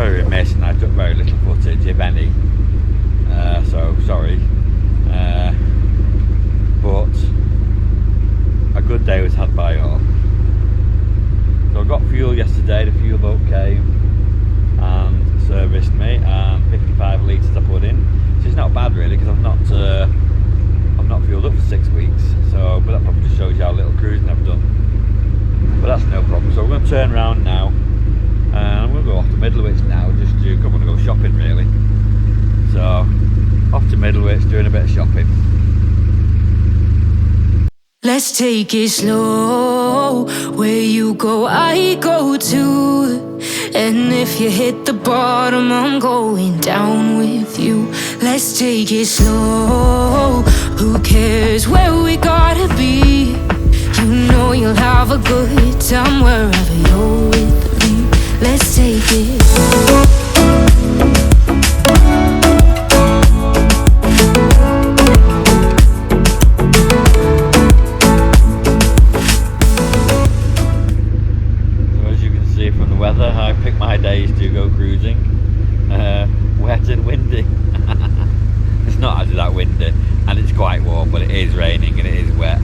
very remiss, and I took very little footage, if any. So sorry. But a good day was had by all. So I got fuel yesterday. The fuel boat came and serviced me, and 55 litres I put in, which is not bad really, because I've not fueled up for 6 weeks. So, but that probably just shows you how little cruising I've done. But that's no problem. So we're going to turn around now, and I'm going to go off to Middlewich now, just to I'm going to go shopping really. So off to Middlewich, doing a bit of shopping. Let's take it slow. Where you go, I go too. And if you hit the bottom, I'm going down with you. Let's take it slow. Who cares where we gotta be? You know you'll have a good time wherever you're with me. Let's take it slow. Weather, I pick my days to go cruising. Wet and windy. It's not actually that windy, and it's quite warm, but it is raining and it is wet.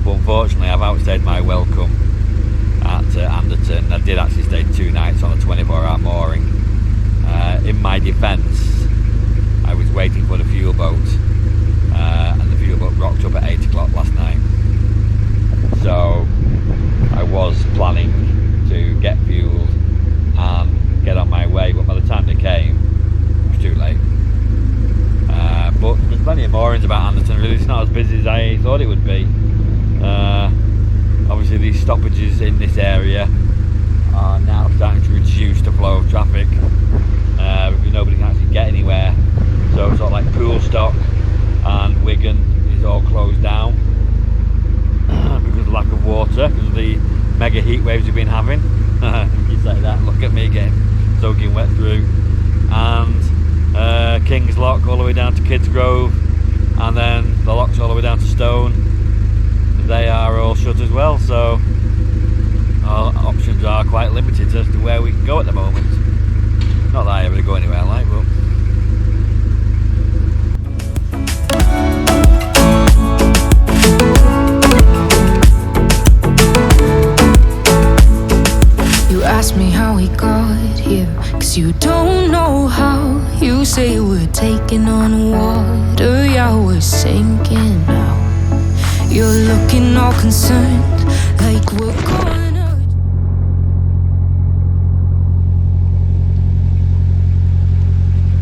But unfortunately I've outstayed my welcome at Anderton. I did actually stay 2 nights on a 24-hour mooring. In my defence, I was waiting for the fuel boat, and the fuel boat rocked up at 8 o'clock last night. So I was planning to get fueled and get on my way, but by the time they came it was too late. But there's plenty of moorings about Anderton really. It's not as busy as I thought it would be. Obviously these stoppages in this area are now starting to reduce the flow of traffic, because nobody can actually get anywhere. So sort of like Poolstock and Wigan is all closed down because of lack of water, because of the mega heat waves we've been having. You say that, look at me getting soaking wet through. And King's Lock all the way down to Kids Grove, and then the locks all the way down to Stone. They are all shut as well, so our options are quite limited as to where we can go at the moment. Not that I ever go anywhere like, but ask me how we got here, 'cause you don't know how. You say we're taking on water, yeah, we're sinking now. You're looking all concerned, like we're gonna.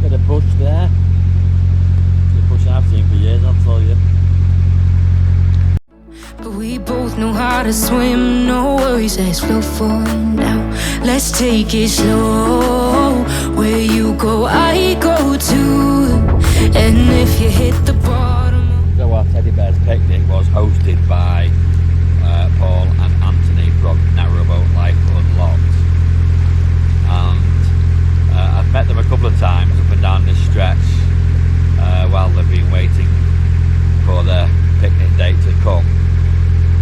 Bit of push there. The push I've seen for years, I'll tell you. But we both know how to swim, no worries, let's flow forward now. Let's take it slow. Where you go, I go too. And if you hit the bottom. So our Teddy Bears picnic was hosted by Paul and Anthony from Narrowboat Life Unlocked. And I've met them a couple of times up and down this stretch while they've been waiting for their picnic date to come.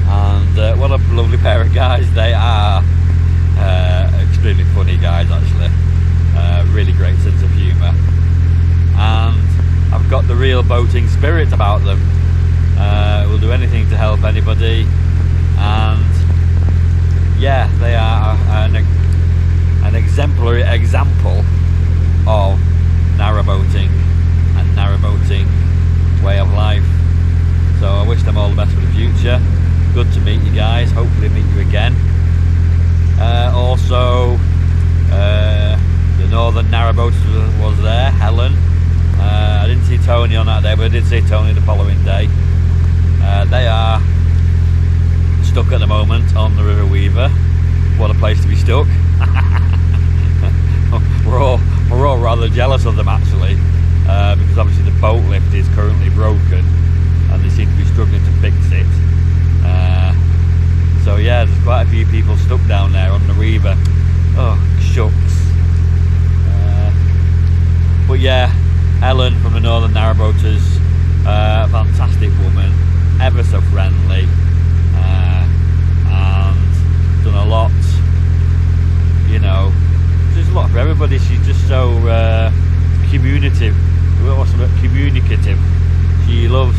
And what a lovely pair of guys they are. Extremely funny guys actually. Really great sense of humour. And I've got the real boating spirit about them. Will do anything to help anybody. And yeah, they are an exemplary example of narrowboating and narrowboating way of life. So I wish them all the best for the future. Good to meet you guys, hopefully meet you again. Also, the Northern Narrowboat was there, Helen. I didn't see Tony on that day, but I did see Tony the following day. They are stuck at the moment on the River Weaver. What a place to be stuck. we're all rather jealous of them actually, because obviously the boat lift is currently broken and they seem to be struggling to fix it. So yeah, there's quite a few people stuck down there on the Weaver. Oh, shucks. But yeah, Ellen from the Northern Narrowboaters, fantastic woman, ever so friendly, and done a lot, you know, there's a lot for everybody. She's just communicative. She loves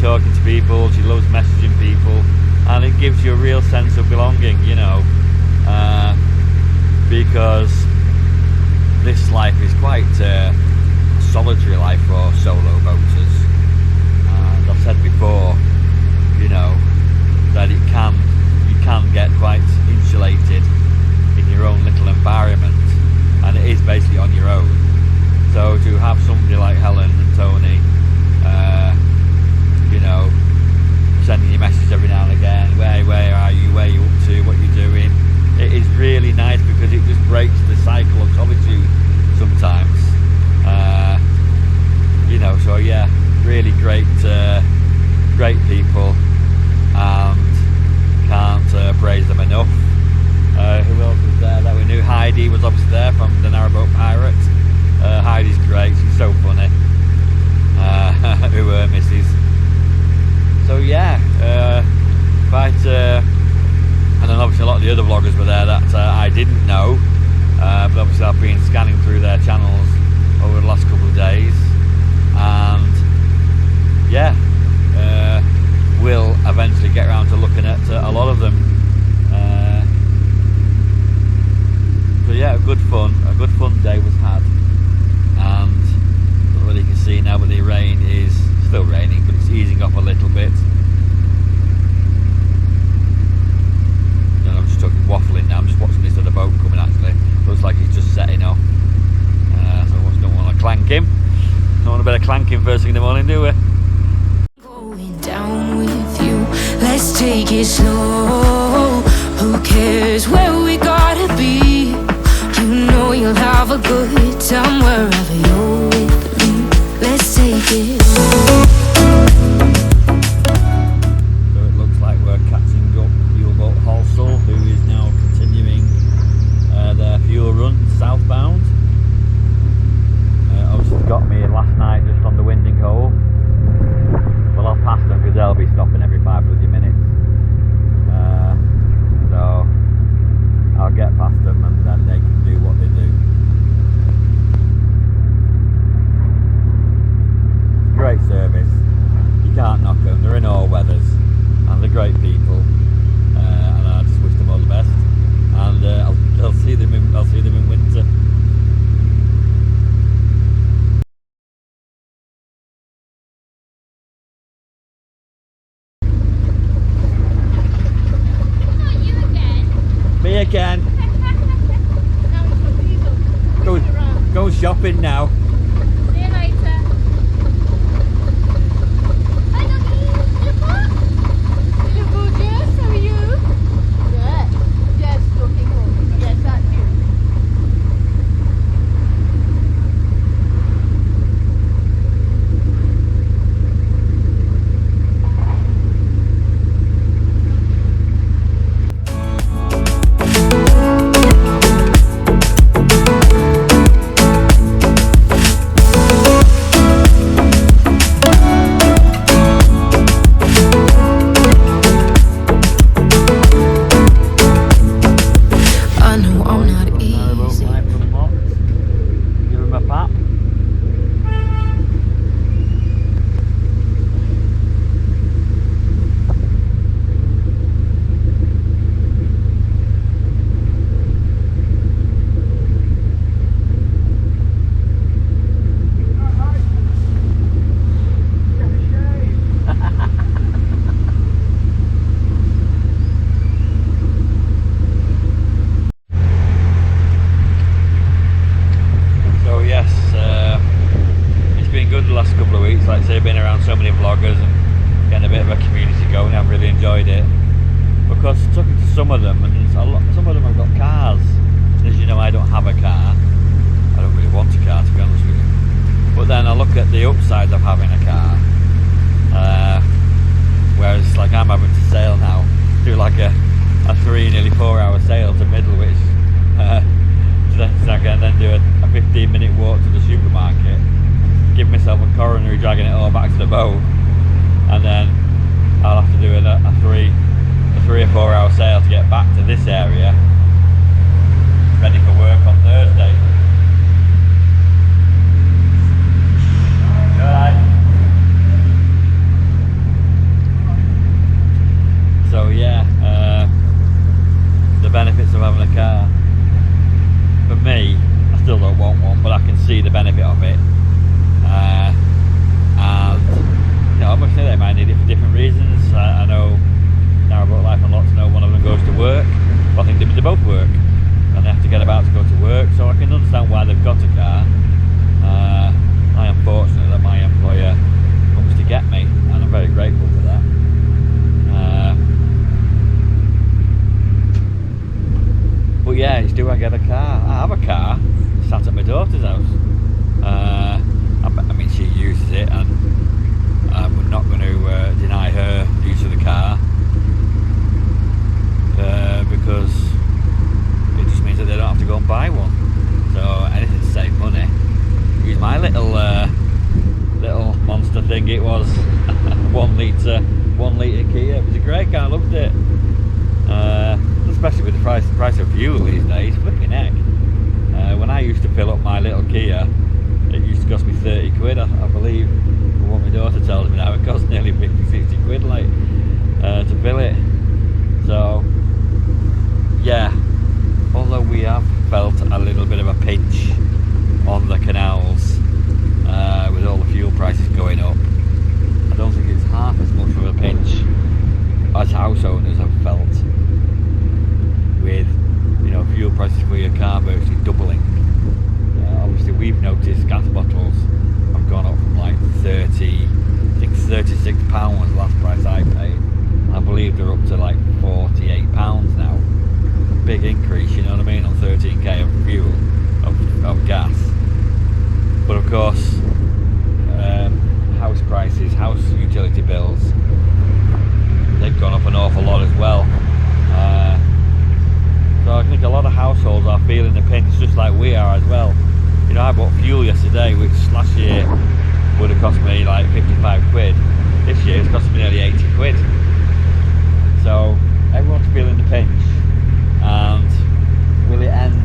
talking to people. She loves messaging people, and it gives you a real sense of belonging, you know, because this life is quite a solitary life for solo boaters. And I've said before, you know, that you can get quite insulated in your own little environment, and it is basically on your own. So to have somebody like Helen and Tony, you know, sending you messages every now and again, where are you, where are you up to, what you're doing, it is really nice, because it just breaks the cycle of solitude sometimes. You know, so yeah, really great people, and can't praise them enough. Who else was there that we knew? Heidi was obviously there from the Narrowboat Pirates. Heidi's great, she's so funny. Who misses. So yeah, and then obviously a lot of the other vloggers were there that I didn't know, but obviously I've been scanning through their channels over the last couple of days, and yeah, we'll eventually get around to looking at a lot of them. So yeah, a good fun day was had, and what you can see now, but the rain is still raining, but it's easing off a little bit. And I'm just talking waffling now. I'm just watching this other boat coming. Actually, looks like he's just setting off. So I don't want to clank him. Don't want a bit of clanking first thing in the morning, do we? Going down with you. Let's take it slow. Who cares where we gotta be? You know you'll have a good time wherever you're with me. Let's take it. So it looks like we're catching up fuel boat Halsall, who is now continuing their fuel run southbound. Obviously got me last night just on the Winding Cove. Well, I'll pass them because they'll be stopping every 5 bloody minutes. So I'll get past them, and then they can do what they do. Great service. You can't knock them. They're in all weathers, and they're great people. And I just wish them all the best. And I'll see them in winter. Me again. Go shopping now. See you later. Hi, Doggy. You look gorgeous. How are you? Good. Yes, looking good. Yes, that's you. Like I say, been around so many vloggers and getting a bit of a community going. I've really enjoyed it, because talking to some of them, and some of them have got cars, and as you know, I don't have a car. I don't really want a car, to be honest with you, but then I look at the upsides of having a car, whereas like I'm having to sail now, do like a 3 nearly 4 hour sail to Middlewich, so I can then do a 15-minute walk to the supermarket, give myself a coronary dragging it all back to the boat, and then I'll have to do a 3 or 4 hour sail to get back to this area, ready for work on Thursday. having a car. For me, I still don't want one, but I can see the benefit of it. And you know, obviously they might need it for different reasons. I know Narrowboat Life and Lots know one of them goes to work, but I think they both work and they have to get about to go to work, so I can understand why they've got a car. I am fortunate that my employer comes to get me, and I'm very grateful for that. But yeah, it's do I get a car? I have a car sat at my daughter's house. I mean, she uses it, and we're not going to deny her use of the car because it just means that they don't have to go and buy one. So anything to save money. Use my little monster thing. It was 1 litre Kia. It was a great car. I loved it. Especially with the price of fuel these days. Flipping heck. When I used to fill up my little Kia, it used to cost me 30 quid. I believe, from what my daughter tells me now, it costs nearly 50-60 quid like to fill it. So yeah, although we have felt a little bit of a pinch on the canals with all the fuel prices going up, I don't think it's half as much of a pinch as house owners have felt with, you know, fuel prices for your car virtually doubling. Obviously we've noticed gas bottles have gone up from like 30, I think £36 was the last price I paid. I believe they're up to like £48 now. Big increase, you know what I mean, on 13k of fuel, of gas. But of course, house prices, house utility bills, they've gone up an awful lot as well. So I think a lot of households are feeling the pinch just like we are as well. You know, I bought fuel yesterday, which last year would have cost me like 55 quid. This year it's cost me nearly 80 quid. So everyone's feeling the pinch, and will it end?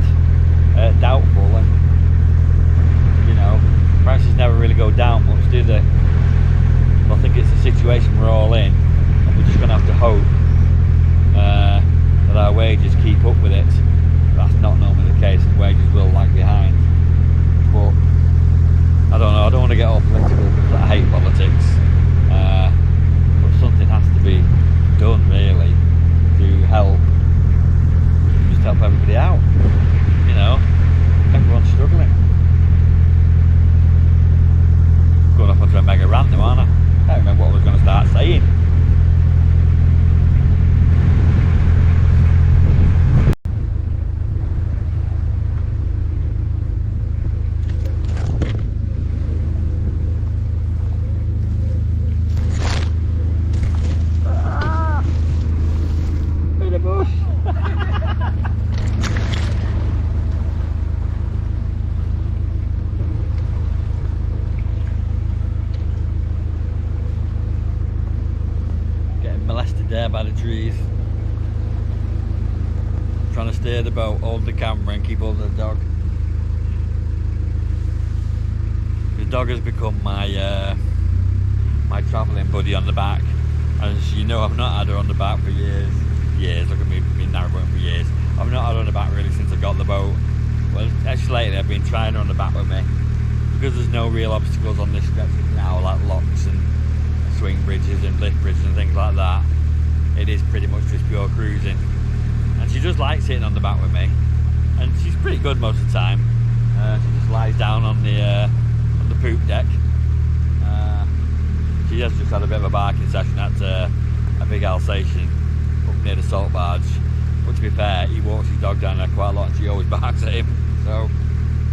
Doubtful. And you know, prices never really go down much, do they? But I think it's a situation we're all in, and we're just going to have to hope that our wages keep up with it. That's not normally the case, and wages will lag behind. But I don't know, I don't want to get all political because I hate politics. But something has to be done really to help everybody out. You know, everyone's struggling. Going off onto a mega rant now, aren't I? I can't remember what I was going to start saying. There by the trees, trying to steer the boat, hold the camera and keep hold of the dog. The dog has become my my travelling buddy on the back. As you know, I've not had her on the back for years. Look at me, been narrowboating for years. I've not had her on the back really since I got the boat. Well, actually lately I've been trying her on the back with me because there's no real obstacles on this stretch now, like locks and swing bridges and lift bridges and things like that. It is pretty much just pure cruising, and she just likes sitting on the back with me, and she's pretty good most of the time. She just lies down on the poop deck. She has just had a bit of a barking session at a big Alsatian up near the salt barge, but to be fair, he walks his dog down there quite a lot and she always barks at him. So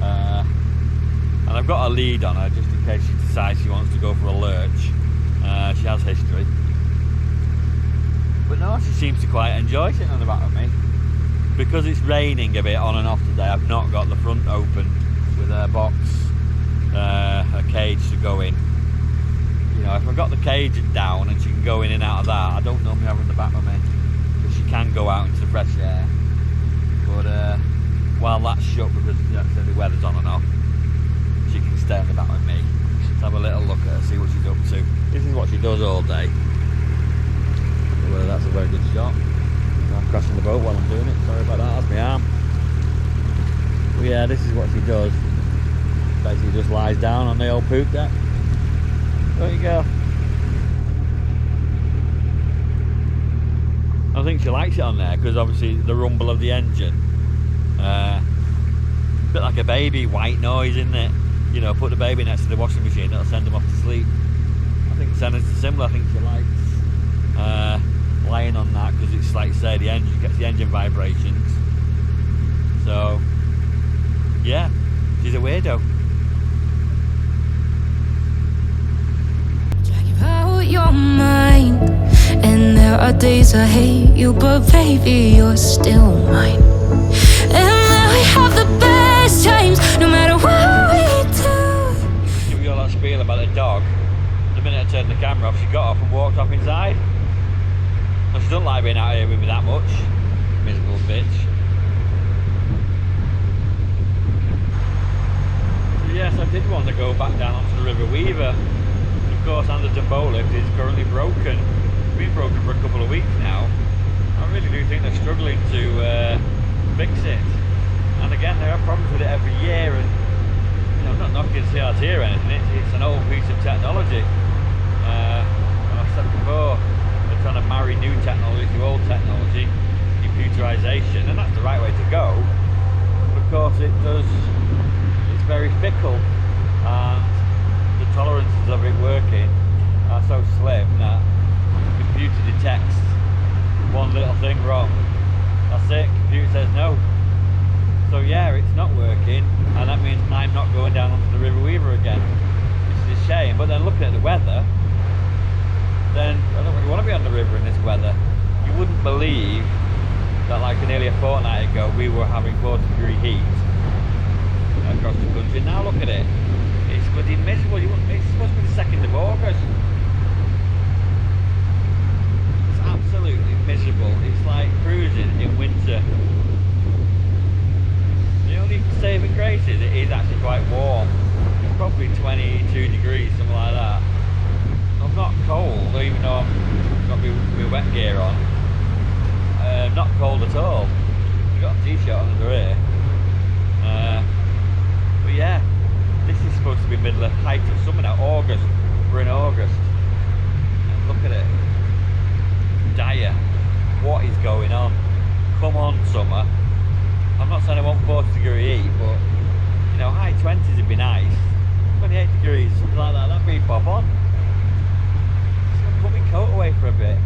and I've got a lead on her just in case she decides she wants to go for a lurch. She has history. But no, she seems to quite enjoy sitting on the back of me. Because it's raining a bit on and off today, I've not got the front open with a box, a cage to go in. You know, if I've got the cage down and she can go in and out of that, I don't normally have her in the back of me. Because she can go out into the fresh air. But while that's shut, because you know, the weather's on and off, she can stay on the back with me. Let's have a little look at her, see what she's up to. This is what she does all day. Whether that's a very good shot. I'm crashing the boat while I'm doing it. Sorry about that, that's my arm. this is what she does. Basically just lies down on the old poop deck. There you go. I think she likes it on there because obviously the rumble of the engine. A bit like a baby white noise, isn't it? You know, put the baby next to the washing machine, that'll send them off to sleep. I think Senna's similar. I think she likes lying on that because it's like, say, the engine gets the engine vibrations. So yeah, she's a weirdo. Drag out your mind, and there are days I hate you, but baby, you're still mine. And we have the best times, no matter what we do. Give you all that spiel about the dog. The minute I turned the camera off, she got off and walked off inside. And she doesn't like being out here with me that much. Miserable bitch. So yes, I did want to go back down onto the River Weaver. But of course, Anderton boat lift is currently broken. It's been broken for a couple of weeks now. I really do think they're struggling to fix it. And again, they have problems with it every year. And you know, I'm not knocking CRT or anything. It's an old piece of technology. And I've said before, they're trying to marry new technology to old technology, computerization, and that's the right way to go. But of course, it's very fickle, and the tolerances of it working are so slim that the computer detects one little thing wrong. That's it, computer says no. So yeah, it's not working, and that means I'm not going down onto the River Weaver again. It's a shame, but then looking at the weather, then I don't really want to be on the river in this weather. You wouldn't believe that like nearly a fortnight ago we were having 40-degree heat across the country. Now look at it. It's bloody miserable. It's supposed to be the 2nd of August. It's absolutely miserable. It's like cruising in winter. The only saving grace is it is actually quite warm. It's probably 22 degrees, something like that. I'm not cold, even though I've got my wet gear on. Not cold at all. I've got a t-shirt on under here. But yeah, this is supposed to be middle of height of summer now. August. We're in August. And look at it. Dire. What is going on? Come on, summer. I'm not saying I want 40-degree heat, but you know, high 20s would be nice. 28 degrees, something like that. That'd be pop on. Put my coat away for a bit.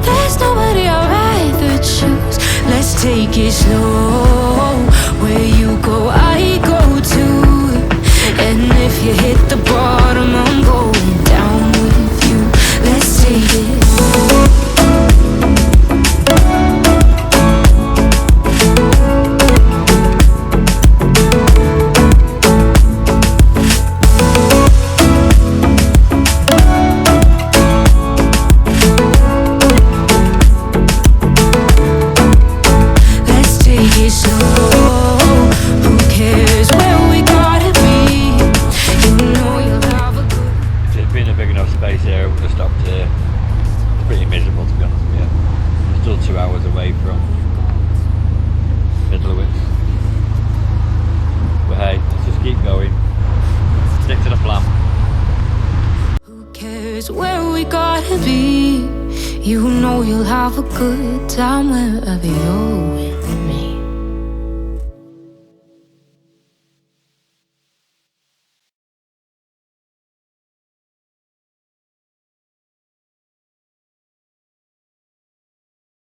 There's nobody I'd rather choose. Let's take it slow. Where you go, I go too. And if you hit the bottom, I'm going down with you. Let's take it slow. Where we gotta be, you know you'll have a good time wherever you're with me.